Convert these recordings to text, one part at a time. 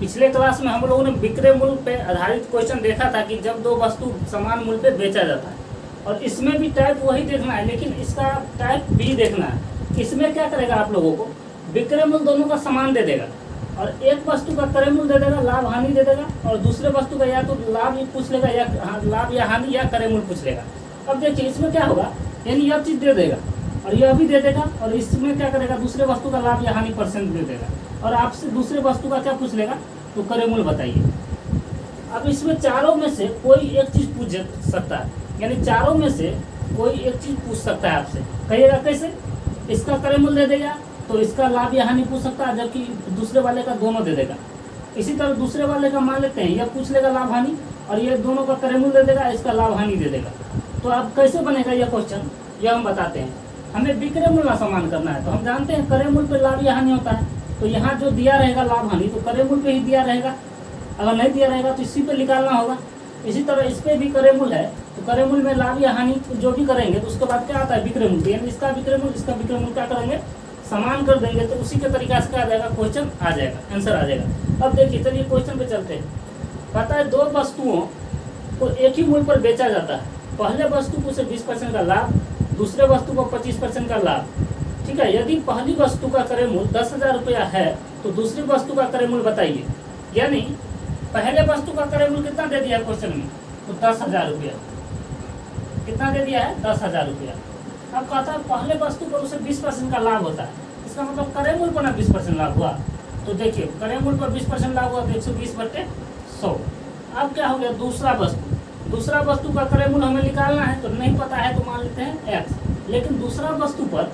पिछले क्लास में हम लोगों ने विक्रय मूल्य पे आधारित क्वेश्चन देखा था कि जब दो वस्तु समान मूल्य पे बेचा जाता है, और इसमें भी टाइप वही देखना है, लेकिन इसका टाइप बी देखना है। इसमें क्या करेगा, आप लोगों को विक्रय मूल्य दोनों का समान दे देगा, और एक वस्तु का क्रय मूल्य दे देगा, लाभ हानि दे देगा, और दूसरे वस्तु का या तो लाभ ही पूछ लेगा या लाभ या हानि या क्रय मूल्य पूछ लेगा। अब देखिए इसमें क्या होगा, यानी यह चीज़ दे देगा और यह भी दे देगा, और इसमें क्या करेगा, दूसरे वस्तु का लाभ या हानि परसेंट दे देगा, और आपसे दूसरे वस्तु का क्या पूछ लेगा, तो क्रय मूल्य बताइए। अब इसमें चारों में से कोई एक चीज़ पूछ सकता है, यानी चारों में से कोई एक चीज़ पूछ सकता है आपसे। कहिएगा कैसे, इसका क्रय मूल्य दे देगा तो इसका लाभ या हानि पूछ सकता है, जबकि दूसरे वाले का दोनों दे देगा। इसी तरह दूसरे वाले का मान लेते हैं, यह पूछ लेगा लाभ हानि, और ये दोनों का क्रय मूल्य दे देगा, इसका लाभ हानि दे देगा। तो अब कैसे बनेगा यह क्वेश्चन, यह हम बताते हैं। हमें विक्रय मूल्य समान करना है, तो हम जानते हैं क्रय मूल्य पे लाभ या हानि होता है, तो यहाँ जो दिया रहेगा लाभ हानि तो क्रय मूल्य पे ही दिया रहेगा, अगर नहीं दिया रहेगा तो इसी पे निकालना होगा। इसी तरह इस पे भी क्रय मूल्य है, तो क्रय मूल्य में लाभ या हानि जो भी करेंगे तो उसके बाद क्या आता है, विक्रय मूल्य, यानी इसका विक्रय मूल्य इसका विक्रय मूल्य क्या करेंगे, समान कर देंगे, तो उसी के तरीका से क्या आ जाएगा, क्वेश्चन आ जाएगा, आंसर आ जाएगा। अब देखिए चलिए क्वेश्चन पे चलते हैं। कहता है दो वस्तुओं को एक ही मूल्य पर बेचा जाता है, पहले वस्तु को 20% का लाभ, दूसरे वस्तु को 25% का लाभ। ठीक है, यदि पहली वस्तु का क्रय मूल्य 10,000 रुपया है तो दूसरी वस्तु का क्रय मूल्य बताइए। यानी पहले वस्तु का क्रय मूल्य कितना दे दिया है क्वेश्चन में, तो 10,000 रुपया। कितना दे दिया है, 10,000 रुपया। अब कहता है पहले वस्तु पर उसे 20% का लाभ होता है, इसका मतलब क्रय मूल्य पर ना 20% लाभ हुआ। तो देखिए क्रय मूल्य पर 20% लाभ हुआ तो 120/100। अब क्या हो गया, दूसरा वस्तु का क्रय मूल्य हमें निकालना है, तो नहीं पता है तो मान लेते हैं x, लेकिन दूसरा वस्तु पर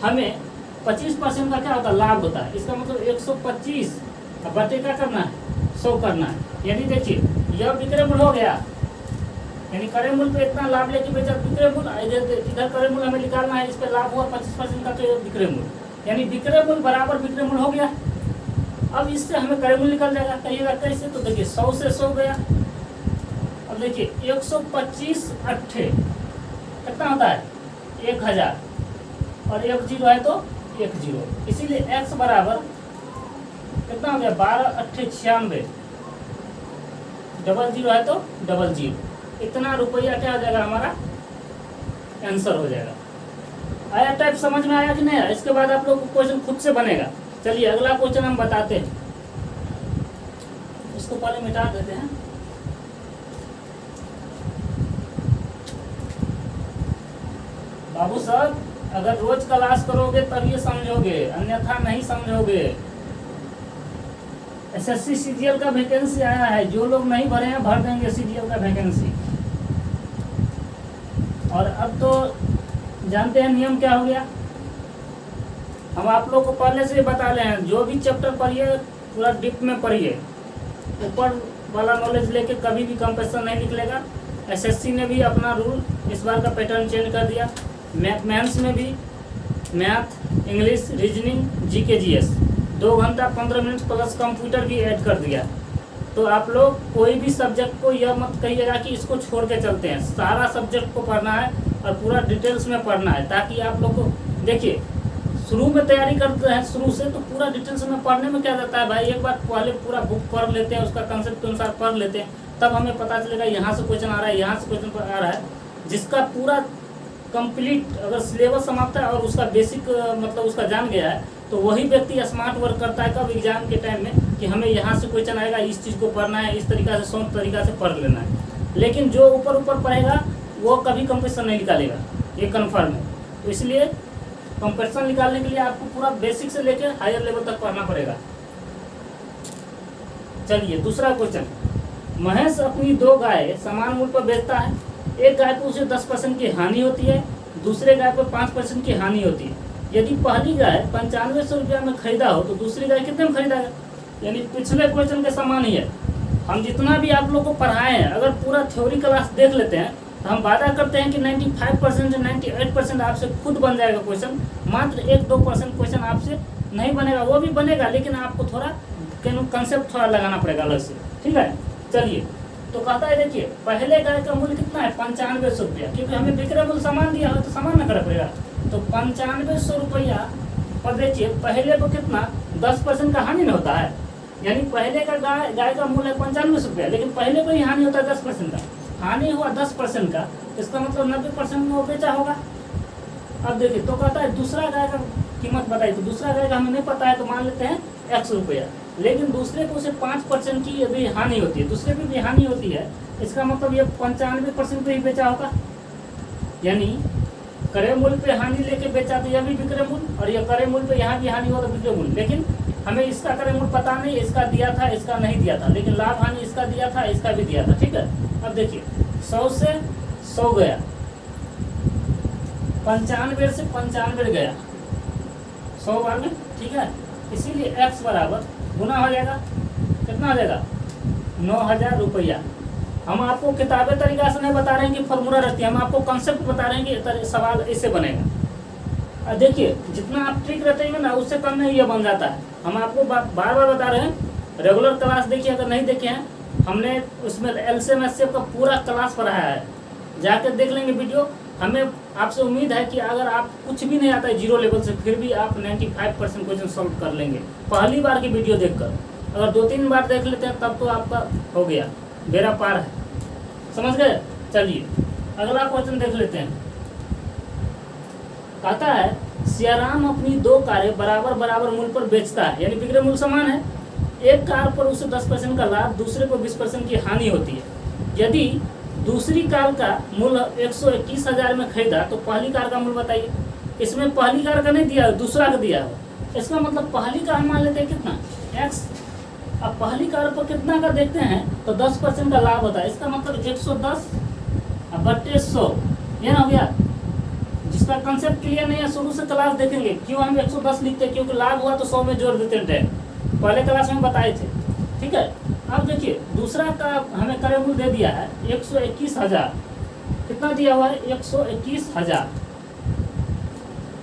हमें 25% का क्या होता है, लाभ होता है। इसका मतलब 125 बटे क्या करना है, 100 करना है। यानी देखिए यह विक्रय मूल्य हो गया, यानी क्रय मूल्य पे इतना लाभ लेके बेचा विक्रय मूल्य, इधर क्रय मूल्य हमें निकालना है, इस पे लाभ हुआ 25% का, तो विक्रय मूल्य, यानी विक्रय मूल्य बराबर विक्रय मूल्य हो गया। अब इससे हमें क्रय मूल्य निकल जाएगा। कहिएगा कैसे, तो देखिए 100 से 100 गया। अब देखिए 125 अट्ठे कितना होता है, 1000, और 1 0 है तो 1 0, इसीलिए x बराबर कितना हो गया, 12 अट्ठे 96, डबल 0 है तो डबल 0, इतना रुपया क्या हो जाएगा, हमारा आंसर हो जाएगा। आया टाइप समझ में आया कि नहीं आया? इसके बाद आप लोग को क्वेश्चन खुद से बनेगा। चलिए अगला क्वेश्चन हम बताते हैं, इसको पहले मिटा देते हैं। बाबू साहब अगर रोज क्लास करोगे तब ये समझोगे, अन्यथा नहीं समझोगे। एसएससी सीजीएल का वैकेंसी आया है, जो लोग नहीं भरे हैं भर देंगे सीजीएल का वैकेंसी। और अब तो जानते हैं नियम क्या हो गया, हम आप लोग को पहले से ही बता रहे हैं, जो भी चैप्टर पढ़िए पूरा डीप में पढ़िए, ऊपर वाला नॉलेज लेके कभी भी कंपटीशन नहीं निकलेगा। एसएससी ने भी अपना रूल इस बार का पैटर्न चेंज कर दिया। मैथ्स में भी math, English, reasoning, GK, GS 2 घंटा 15 मिनट प्लस कंप्यूटर भी ऐड कर दिया। तो आप लोग कोई भी सब्जेक्ट को यह मत कहिएगा कि इसको छोड़ के चलते हैं, सारा सब्जेक्ट को पढ़ना है और पूरा डिटेल्स में पढ़ना है, ताकि आप लोग को देखिए शुरू में तैयारी करते हैं शुरू से, तो पूरा डिटेल्स में पढ़ने में क्या जाता है भाई, एक बार पहले पूरा बुक पढ़ लेते हैं, उसका कंसेप्ट के अनुसार पढ़ लेते हैं, तब हमें पता चलेगा यहाँ से क्वेश्चन आ रहा है, यहाँ से क्वेश्चन आ रहा है। जिसका पूरा कंप्लीट अगर सिलेबस समाप्त है और उसका बेसिक मतलब उसका जान गया है, तो वही व्यक्ति स्मार्ट वर्क करता है कब, एग्जाम के टाइम में, कि हमें यहाँ से क्वेश्चन आएगा, इस चीज़ को पढ़ना है, इस तरीका से शॉर्ट तरीका से पढ़ लेना है। लेकिन जो ऊपर ऊपर पढ़ेगा वो कभी कंपटीशन नहीं निकालेगा, ये कन्फर्म है। तो इसलिए कंपटीशन निकालने के लिए आपको पूरा बेसिक से लेकर हायर लेवल तक पढ़ना पड़ेगा। चलिए दूसरा क्वेश्चन, महेश अपनी 2 गाय समान मूल्य पर बेचता है। एक गाय पर उसे 10% की हानि होती है, दूसरे गाय पर 5% की हानि होती है। यदि पहली गाय 9500 रुपया में खरीदा हो तो दूसरी गाय कितने में खरीदा है, यानी पिछले क्वेश्चन के समान ही है। हम जितना भी आप लोग को पढ़ाए हैं, अगर पूरा थ्योरी क्लास देख लेते हैं तो हम वादा करते हैं कि 95% से 98% आपसे खुद बन जाएगा क्वेश्चन। मात्र 1-2% क्वेश्चन आपसे नहीं बनेगा, वो भी बनेगा, लेकिन आपको थोड़ा कंसेप्ट थोड़ा लगाना पड़ेगा अलग से। ठीक है, चलिए तो कहता है देखिए पहले गाय का मूल्य कितना है, 9500 रुपया, क्योंकि हमें विक्रय मूल्य समान दिया है तो समान न करना पड़ेगा। तो 9500 रुपया पर देखिए पहले को कितना 10% का हानि न होता है, यानी पहले का गाय का मूल्य है 95 रुपया, लेकिन पहले पर ही हानि होता है 10% का, हानि हुआ 10% का, इसका मतलब 90% में वो बेचा होगा। अब देखिए तो कहता है दूसरा गाय का कीमत बताइए, तो दूसरा गाय का हमें नहीं पता है तो मान लेते हैं x रुपया, लेकिन दूसरे को उसे 5% की यदि हानि होती है, दूसरे पे भी हानि होती है, इसका मतलब ये 95% पे ही बेचा होगा। यानी क्रय मूल्य पे हानि लेके बेचा तो यह भी विक्रय मूल्य, और यह क्रय मूल्य पे यहाँ भी हानि हुआ तो विक्रय मूल्य। लेकिन हमें इसका क्रय मूल्य पता नहीं, इसका दिया था इसका नहीं दिया था, लेकिन लाभ हानि इसका दिया था इसका भी दिया था। ठीक है, अब देखिए 100 से 100 गया, 95 से 95 गया 100 बार में। ठीक है, इसीलिए x बराबर गुना हो जाएगा, कितना हो जाएगा 9000 रुपया। हम आपको किताबी तरीका से नहीं बता रहे हैं कि फॉर्मूला रखती है, हम आपको कंसेप्ट बता रहे हैं कि सवाल इससे बनेगा। देखिए जितना आप ट्रिक रटेंगे ना उससे कम में ये बन जाता है। हम आपको बार बार बता रहे हैं, रेगुलर क्लास देखिए, अगर नहीं देखे हैं हमने उसमें एलसीएम एचसीएफ का पूरा क्लास पढ़ाया है, जाकर देख लेंगे वीडियो। हमें आपसे उम्मीद है कि अगर आप कुछ भी नहीं आता है जीरो लेवल से, फिर भी आप 95% क्वेश्चन सॉल्व कर लेंगे पहली बार की वीडियो देखकर। अगर 2-3 बार देख लेते हैं तब तो आपका हो गया, बेड़ा पार है, समझ गए। चलिए अगला क्वेश्चन देख लेते हैं। कहता है सियाराम अपनी 2 कारें बराबर बराबर मूल्य पर बेचता है, यानी विक्रय मूल्य समान है। एक कार पर उसे 10% का लाभ, दूसरे पर 20% की हानि होती है। यदि दूसरी कार का मूल्य 121,000 में खरीदा तो पहली कार का मूल्य बताइए। इसमें पहली कार का नहीं दिया, दूसरा का दिया है। इसका मतलब पहली कार मान लेते हैं कितना x, अब पहली कार पर कितना का देखते हैं तो 10% का लाभ होता है। इसका मतलब 110 बट्टे 100, ये ना हो गया। जिसका कंसेप्ट क्लियर नहीं है शुरू से क्लास देखेंगे। क्यों हम 110 लिखते हैं, क्योंकि लाभ हुआ तो 100 में जोड़ देते हैं, पहले क्लास में बताए थे। ठीक है, अब देखिए दूसरा का हमें क्रय मूल्य दे दिया है 121,000, कितना दिया हुआ है 121,000,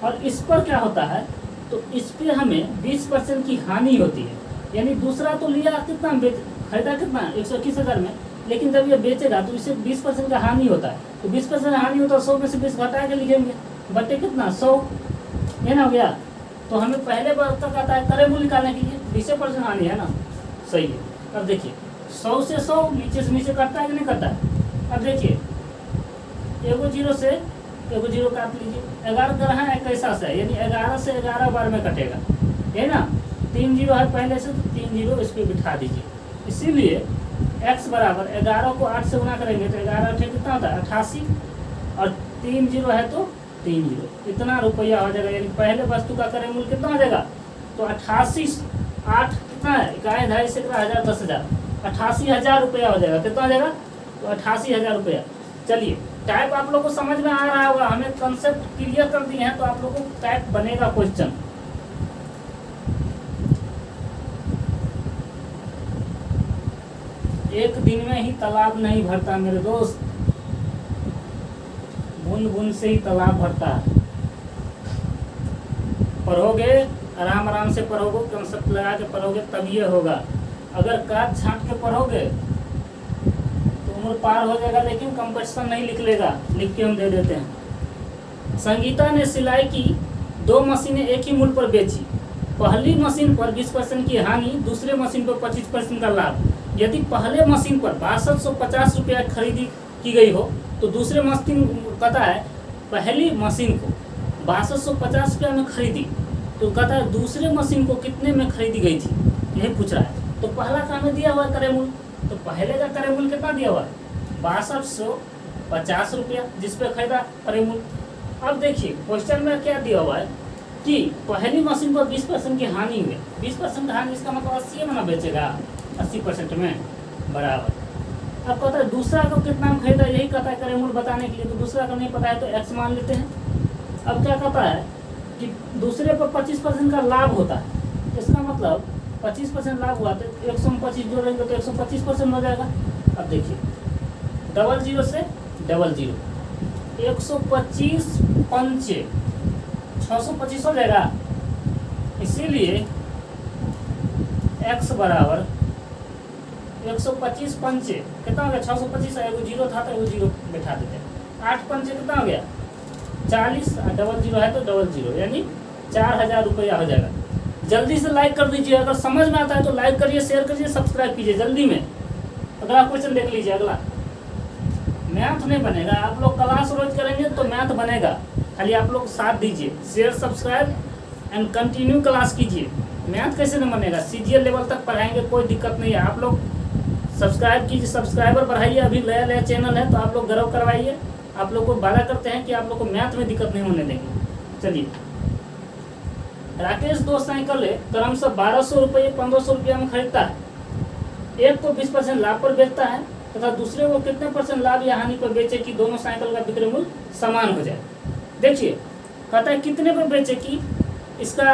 और इस पर क्या होता है तो इस पर हमें 20% की हानि होती है। यानी दूसरा तो लिया कितना, खरीदा कितना 121,000 में, लेकिन जब ये बेचेगा तो इससे 20% का हानि होता है। तो 20% हानि होता है, 100 में से 20 घटा के लिखेंगे, बटे कितना 100, ये ना हो गया। तो हमें पहले बार तक आता है क्रय मूल्य निकालने के लिए 20% हानि है ना, सही है। अब देखिए 100 से 100 नीचे से नीचे कटता है कि नहीं कटता है। अब देखिए एगो जीरो से एगो जीरो काट लीजिए, 11 ग्रह है कैसा से, यानी 11 से 11 बार में कटेगा, है ना। 3 जीरो है पहले से, तो 3 जीरो इस पर बिठा दीजिए। इसीलिए x बराबर 11 को 8 से गुना करेंगे तो 11 कितना होता है 88, और 3 जीरो है तो 3 जीरो, इतना रुपया हो जाएगा। यानी पहले वस्तु का क्रय मूल्य कितना हो जाएगा तो 88, 8 कितना है, 1 2 से 1000 10,000, 88,000 रुपया हो जाएगा। कितना हो जाएगा तो 88,000 रुपया। चलिए टाइप आप लोग को समझ में आ रहा होगा, हमें कंसेप्ट क्लियर कर दिए हैं तो आप लोगों को टाइप बनेगा क्वेश्चन। एक दिन में ही तालाब नहीं भरता मेरे दोस्त, बूंद बूंद से ही तालाब भरता है। पढ़ोगे आराम आराम से पढ़ोगे, कंसेप्ट लगा के पढ़ोगे तब ये होगा। अगर काट छांट के पढ़ोगे तो उम्र पार हो जाएगा, लेकिन कंपटीशन नहीं लिख लेगा, लिख के हम दे देते हैं। संगीता ने सिलाई की 2 मशीनें एक ही मूल्य पर बेची। पहली मशीन पर 20% की हानि, दूसरे मशीन पर 25% का लाभ। यदि पहले मशीन पर 6250 रुपया खरीदी की गई हो तो दूसरे मशीन कहता है पहली मशीन को 6250 रुपया में खरीदी, तो कहता है दूसरे मशीन को कितने में खरीदी गई थी, यही पूछ रहा है। तो पहला का हमें दिया हुआ है क्रय मूल्य, तो पहले का क्रय मूल्य कितना दिया हुआ है 6250 रुपया, जिस पे खरीदा क्रय मूल्य। अब देखिए क्वेश्चन में क्या दिया हुआ है कि पहली मशीन पर 20% की हानि हुई, 20% हानि, इसका मतलब 80 में ना बेचेगा, 80% में बराबर। अब कहता है दूसरा को कितना में खरीदा, यही कहता है क्रय मूल्य बताने के लिए। तो दूसरा का नहीं पता है तो x मान लेते हैं। अब क्या कहता है कि दूसरे पर 25% का लाभ होता है, इसका मतलब 25% लाभ हुआ तो 125 जोड़ेंगे तो 125% हो जाएगा। अब देखिए 00 से 00, 125 पंचे 625 हो जाएगा। इसीलिए x बराबर 125 पंचे कितना हो गया 625, एगो जीरो था तो एगो जीरो बैठा देते हैं। 8 पंचे कितना हो गया 40, 00 है तो 00, यानी 4000 रुपया हो जाएगा। जल्दी से लाइक कर दीजिए। अगर समझ में आता है तो लाइक करिए, शेयर करिए, सब्सक्राइब कीजिए जल्दी में। अगला क्वेश्चन देख लीजिए। अगला मैथ नहीं बनेगा, आप लोग क्लास रोज करेंगे तो मैथ बनेगा। खाली आप लोग साथ दीजिए, share subscribe and continue class कीजिए। मैथ कैसे नहीं बनेगा, सीजीएल लेवल तक पढ़ाएंगे, कोई दिक्कत नहीं है। आप लोग सब्सक्राइब कीजिए, सब्सक्राइबर बढ़ाइए। अभी नया नया चैनल है तो आप लोग गर्व करवाइए। आप लोग को वादा करते हैं कि आप लोग को मैथ में दिक्कत नहीं होने देंगे। चलिए, राकेश दो साइकिल क्रमशः 1200 रुपये 1500 रुपया में खरीदता है। एक को 20% लाभ पर बेचता है तथा दूसरे को कितने % लाभ या हानि पर बेचे कि दोनों साइकिल का विक्रय मूल्य समान हो जाए। देखिए, कहता है कितने पर बेचे कि इसका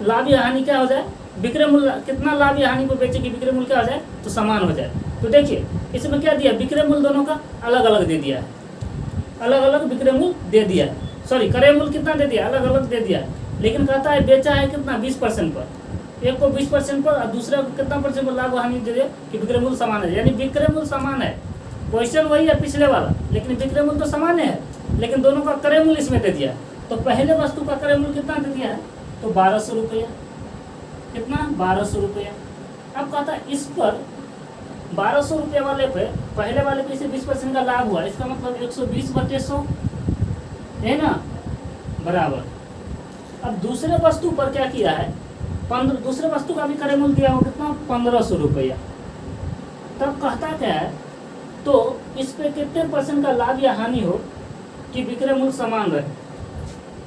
लाभ या हानि क्या हो जाए, विक्रय मूल्य कितना लाभ या हानि पर बेचे कि विक्रय मूल्य क्या हो जाए तो समान हो जाए। तो देखिए इसमें क्या दिया, विक्रय मूल्य दोनों का अलग अलग दे दिया है, अलग अलग विक्रय मूल्य दे दिया है। सॉरी, क्रय मूल्य कितना दे दिया, अलग अलग दे दिया है। लेकिन कहता है बेचा है कितना, 20% पर। एक को 20% पर और दूसरे को कितना % पर लाभ हानि दे दिया कि विक्रय मूल्य समान है। यानी विक्रय मूल्य समान है, क्वेश्चन वही है पिछले वाला, लेकिन विक्रय मूल्य तो समान है, लेकिन दोनों का क्रय मूल्य इसमें दे दिया है। तो पहले वस्तु का क्रय मूल्य कितना दे दिया है, तो 1200 रुपया। कितना, 1200 रुपया। अब कहता है इस पर 1200 रुपये वाले पे, पहले वाले पे इसे 20% का लाभ हुआ, इसका मतलब 120/100 है ना, बराबर। अब दूसरे वस्तु पर क्या किया है, दूसरे वस्तु का भी क्रय मूल्य दिया हो कितना, 1500 रुपया। तब कहता क्या है, तो इस पे कितने % का लाभ या हानि हो कि विक्रय मूल्य समान रहे।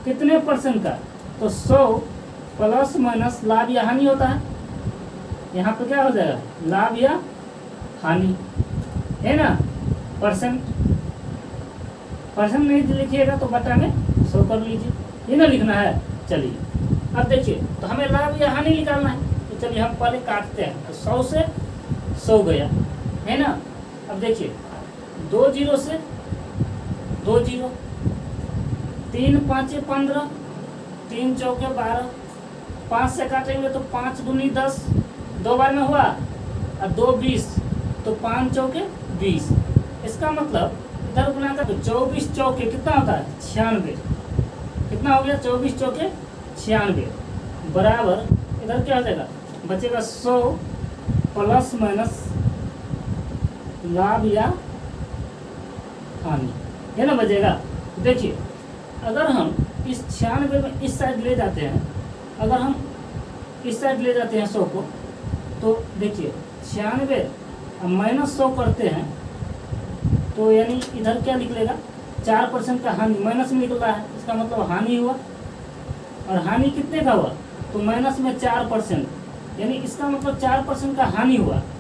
कितने % का, तो 100 प्लस माइनस लाभ या हानि होता है। यहाँ पे क्या हो जाएगा, लाभ या हानि, है ना। परसेंट नहीं लिखिएगा तो बटा में 100 कर लीजिए, ये ना लिखना है। चलिए अब देखिए, तो हमें लाभ या हानि निकालना है, तो चलिए हम पहले काटते हैं। तो 100 से 100 गया, है ना। अब देखिए 2 0 से 2 0, 3 5 15, 3 चौके 12, 5 से काटेंगे तो 5 दूनी 10, 2 बार में हुआ, और 2 20, तो 5 चौके 20। इसका मतलब इधर बनाकर तो 24 चौके कितना होता है, 96। कितना हो गया, 24 चौके 96 बराबर। इधर क्या हो जाएगा, बचेगा 100 प्लस माइनस लाभ या हानि, है ना, बचेगा। देखिए अगर हम इस 96 में इस साइड ले जाते हैं, अगर हम इस साइड ले जाते हैं 100 को, तो देखिए 96 माइनस 100 करते हैं तो यानी इधर क्या निकलेगा, 4% का हानि माइनस में निकल रहा है, इसका मतलब हानि हुआ। और हानि कितने का हुआ, तो माइनस में 4%, यानी इसका मतलब 4% का हानि हुआ।